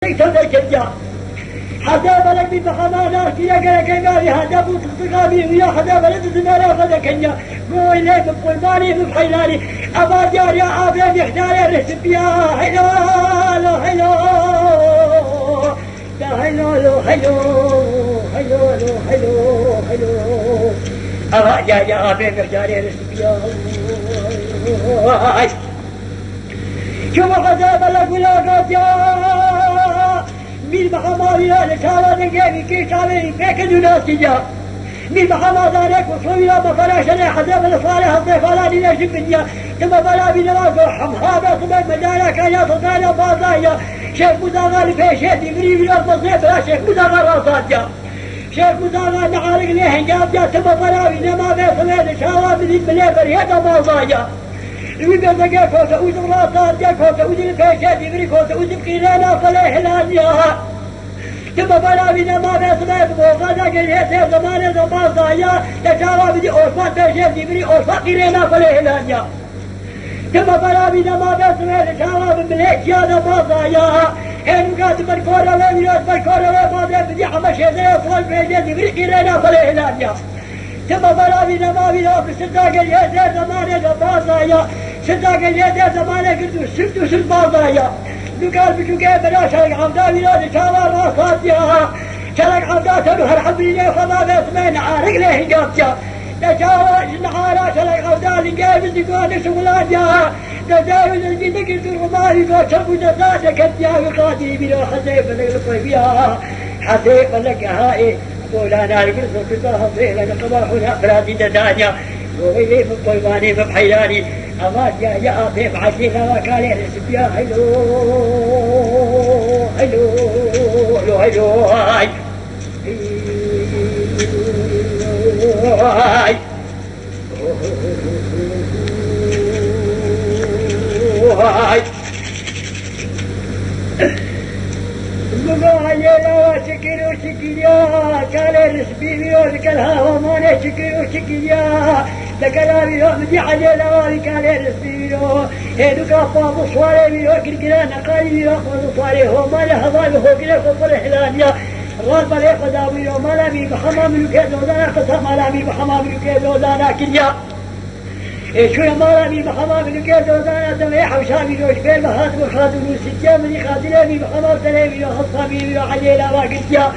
تذكر حتى بلد بخمانات يا كركبالي هذا بوت الصغابي ويا حتى بلد زمالا فذكرني قول لي بقرباني بحيلاني أبا جار يا عابد يختار الرسبيا هلو هلو هلو هلو هلو هلو هلو هلو أبا جار يا عابد يختار الرسبيا شوف حتى بلد ولا قاتيا مين بحماري لا شارع نجيبي كي شارعي فيك الناس جا مين بحمار ذلك وصويا بفلاش أنا حزب الصالح الضيف على دين الجبنية ثم بلا بنواقع حمها بصبر مجالا كايا صدايا باضايا شيخ مزاغال في شيخ يقري من الضيف لا شيخ مزاغال راسات جا شيخ مزاغال نعارق ليه حجاب جا ثم بلا بنما بصبر شارع من بليبر هذا باضايا ويبقى دقا كوتا وزم راسات جا كوتا وزم فيشات يبري كوتا وزم قيلانا فليه لانيا ثم بلا بنا ما بيصبح بوغادا قريتي زمان زمان ضايا تشاوى بدي أوصفات فيشات يبري أوصفات قيلانا فليه لانيا ثم بلا بنا ما بيصبح تشاوى بمليكيا زمان ضايا هنو كاتب الكورة وميلوس بالكورة وما بدي حمشي زي أصول فيشات يبري قيلانا فليه لانيا ثم بلا بنا ما بلا بسدا قريتي زمان زمان ضايا سدا قليتي زمانه قلتو سبتو سلباضايا نقال بشوكي بلا شرق عمدا بلا شاوى راسات يا شرق عمدا تنوهر حبيني خما باسمين عارق ليه قابتا نشاوى نحارا شرق عمدا لقاي بزيقوان شغلان يا نجاوز الجيدة قلتو الرمالي دو شرقو جزاجة كتيا وقادي بلا حسيب لك الطيبيا حسيب لك هائي مولانا القلتو كتاها فيلا نقباحنا فرادي ددانيا وغيري من طيباني بحيلاني أمات يا أطيب عشينا وكالي رسبيا هلو هلو هلو هلو هاي هاي هاي المقاهي شكروا شكريا كالي رسبي وذكرها وماني شكروا شكريا ذكرها بيوم دي عليه لوالي كالي رسبيو هيدو كافا مصواري بيو كركران قايل بيو مصواري هو مالي هضاي هو كده قبل حلانيا راد بالي قدامي يوم مالا بي بحمام لكيد ودانا قسم مالا بي بحمام لكيد ودانا كنيا شو يا مالا بي بحمام لكيد ودانا دمي حوشامي لو شبيل بهات وخادم وستيا مني خادلي بي بحمام سليمي لو خصامي بيو عليه لوا قلتيا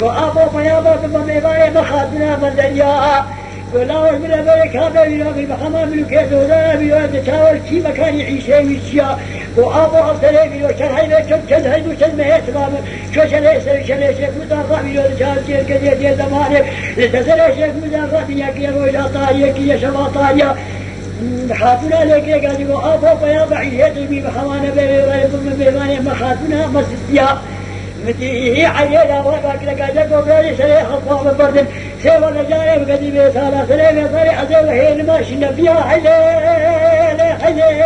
وآبو ميابا بمبيبايا مخادنا من دنيا ولا من أمريك هذا يلاقي بحمام الكيد ولا بيواد تاول كي مكان يعيش ويشيا وأبو عبدالله بيواد شرحي بيتم كذهد وشلمه تماما شو شلي شيخ مدافع بيواد شال كير كذي دي زمانه لتزل شيخ مدافع بياكي ويلا طاريا كي شبا طاريا خاتنا لك قالوا أبو بياضع يهدي بحمام بيبانه مخاتنا مسجيا متي علينا وراك لقاعد قبل سريع خطوة بردن سوى الجانب قديم سالا سليم صريع زي حين ماشينا فيها حليل حليل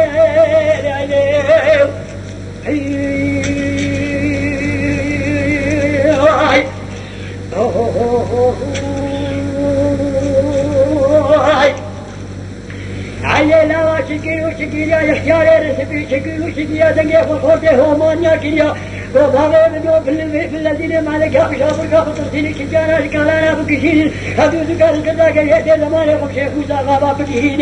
علينا شكي يا اختيار رسبي شكي يا دنيا فصوته هو مانيا كيا وضعوا بدو في الذين مالك يا بشاف الكافر ترسيني كجانا شكالانا بكشين هدو زكار كذا قليت زمان يقف شيخ موسى غابا بكشين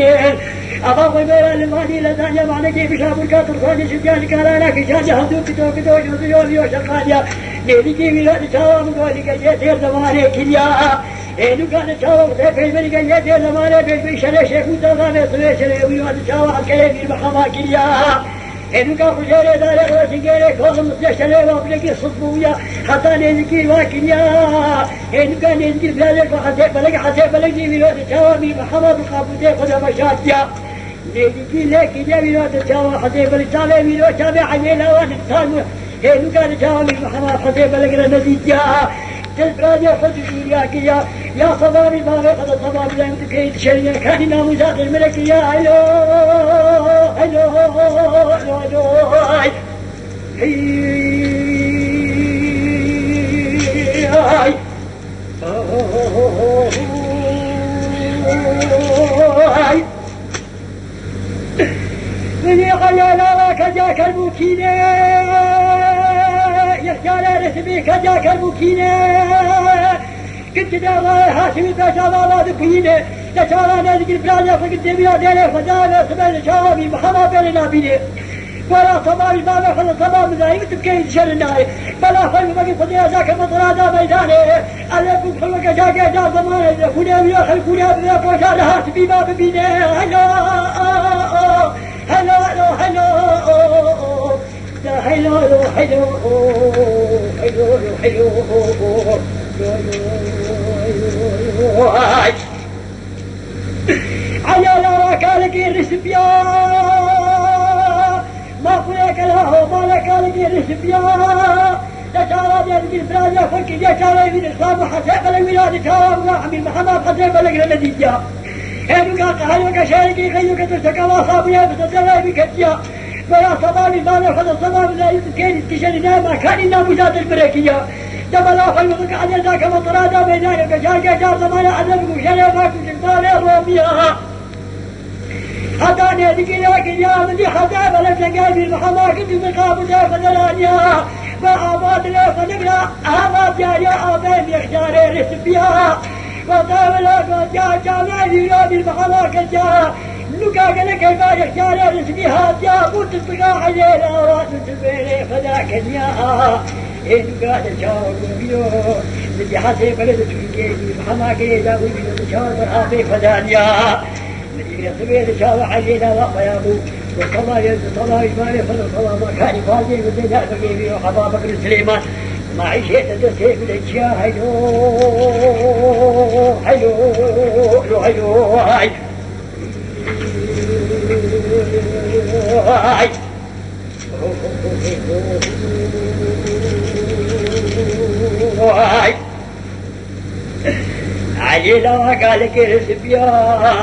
أبا غيبير الماني لزانيا معنى كي بشاف الكافر ترسيني شكانا شكالانا كشان هدو كتو شوزيو شقاليا نيلي كي ميلا تشاوا مقولي قليت زمان كليا إنه كان تشاوا في من قليت زمان بشلي شيخ موسى غابا سوي شلي ويوان تشاوا الكلام المحما كليا إنه كان خجالة ذلك وسجالة كل مستشفى وابلك صدوية حتى نذكر واكنيا إنه كان نذكر ذلك وحسب بلك دي بلاد التوامي محمد قابوتي قد مشاتيا نذكر لك دي بلاد التوامي حسب بلك تابع بلاد تابع علينا وانتسان إنه كان التوامي محمد حسب بلك نذيجيا تلقى يا خدي يا صباري ما قد صباري لا يمكن تشري كان ناموسات الملك يا هلو هلو هلو هلو هاي هاي من يقال لا كذاك المكينة جالس بيك جاك المكينة كنت داري هاشمي باشا ما ذكينه لشارع نادق البلاد فقد دميا دينه فدانا سبيل شوابي محما بيننا بينه ولا صبابي بابا خلص صباب زاي وتبكي شرناي بلا خير بقي فضيا ذاك المطرادة ميدانه عليكم خلوك جاك جا زمانه كنا بيخل كنا بيا بوشا لهات بي باب بينه هلو هلو هلو هلو هلو هلو هلو على لا كالك الرسبيا ما فلك له ما لك كالك الرسبيا تشارى بيد الفراجة فك يشارى من الإسلام حسب الولاد تشارى من محمد حسب النتيجة هنوك هنوك شاركي خيوك تسكى وصابيا بتسلى بكتيا ولا صبابي ما لك الصباب لا يمكن تشرنا ما كان الناموسات البريكية دبلا خلوك على ذاك مطرادة ميدانك جاك جار زمان عذب مشاري ما كنت الطالع روميها حتى نهدك لك اليوم دي حتى بلد لقابي المحمى كنت مقابل فدلانيا فأباد له فنقرأ أهمات يا أبين يختار رسبيا وطابل لك جاء جامع اليوم المحمى كجاء نكاك لك ما يختار رسبيها يا بوت الصقاع علينا واسد البيلي فذاك الياء إنه قاعد تشاور بيو بدي حاسب بلد تفكيري محمى كيدا ويبيو تشاور برحابي فدانيا سبيل شاوى علينا وقف يا أبو والصلاة يزد إجمالي فضل صلاة ما كان يفاجئ وزيداء بقيبي وحبا بكر سليمان ما عيشيت تسيب الاشياء حلو حلو حلو حلو هاي هاي هاي علينا وقالك الرسبيا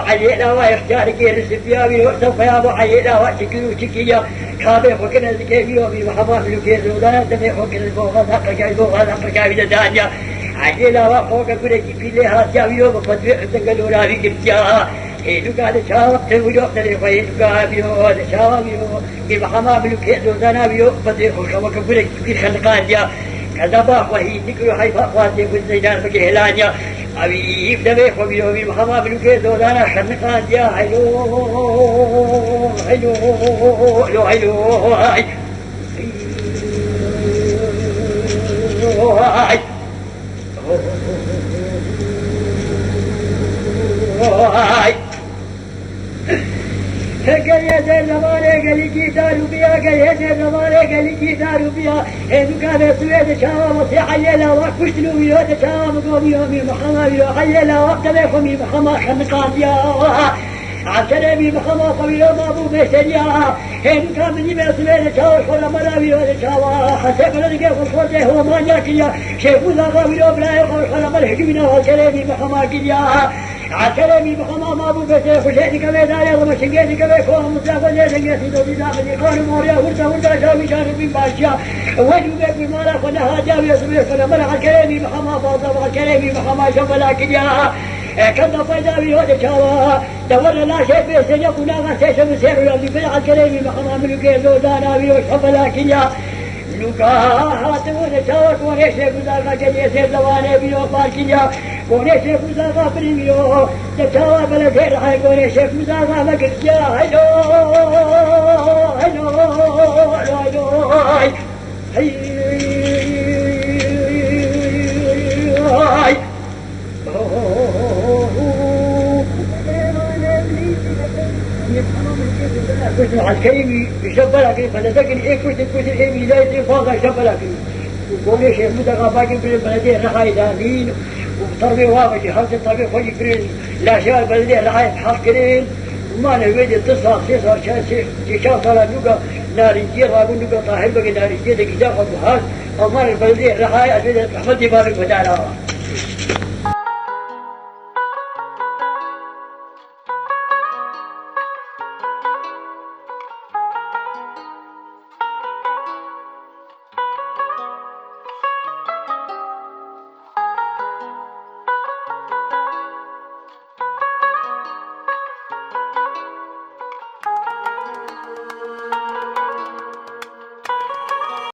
علينا ويختارك الرسبيا بيوسف يا ابو علينا وشكي وشكيا كابي فكنا زكيبي وبي محمد لوكيز ولا تمي فكنا البوغا حقك البوغا حقك بدانيا علينا وفوق كل في لها جاويو بفتوي تنقلوا لا بكتيا هيدو قال شاوق تقولوا تلي قابيو شاويو بمحمد لوكيز ولا بيو فتوي فوق كل في خلقان يا كذا وهي ذكر حيفا وادي بالزيدان بكهلانيا أبي يبدأ بيو بي محمد بلوكيز ولانا خنقان يا حلو حلو حلو حلو هاي هاي هاي قال يا زين زمانه قال يجي دارو بيا قال يا زين زمانه قال يجي دارو بيا هذو كان سويد شاوا مصيح الليلة وكشت له ويا شاوا مقوم يومي محمد يا حيلا وقت بيكم يا محمد خنقان يا عشان يا محمد قبل يوم ابو بيسريا هذو كان من يوم سويد شاوا كل مرة ويا شاوا حسب لك الخوت هو ما ياكل شيخ ذا قبل يوم لا يقول كل مرة هجمنا وكلامي محمد يا عكرمي بخما ما أبو بيته خشيتي كذا داري الله مشيني كذا كون مصطفى جالس جالس دودي داخلي كون موريا وردا شامي شارب باشيا وجو بيك ما لا خدها جاوي يسمي كذا مرة عكرمي بخما فاضل عكرمي بخما شوف لكن يا كذا فايداوي هذا شوا دور لا شيء بيسجل كنا غسيش مسير ولا في عكرمي بخما ملوكي زودانا ويشوف لكن يا لوكا هاتون شاوك ونيش بزاقا جدي سيد زواني بيو باركيا ونيش بزاقا بريميو تشاوا بلا غير حي ونيش بزاقا مكريا هيلو هيلو هيلو هاي هاي كنت عسكري يشبه لكن فلذكر إيه كنت إيه ميزايتي فاضل يشبه لكن وقولي شيخ مدقى باقي في البلدية رخاي دامين وطربي وابجي خمسة طربي خوجي كرين لا شاء البلدية رخاي حاكرين وما نويد اتصال سيصار شاشة صلاة نوكا نارنجية راقون نوكا طاحل بقى نارنجية دا كتاب خطبهاز أمان البلدية رخاي أسويد أحمد دي بارك بدانا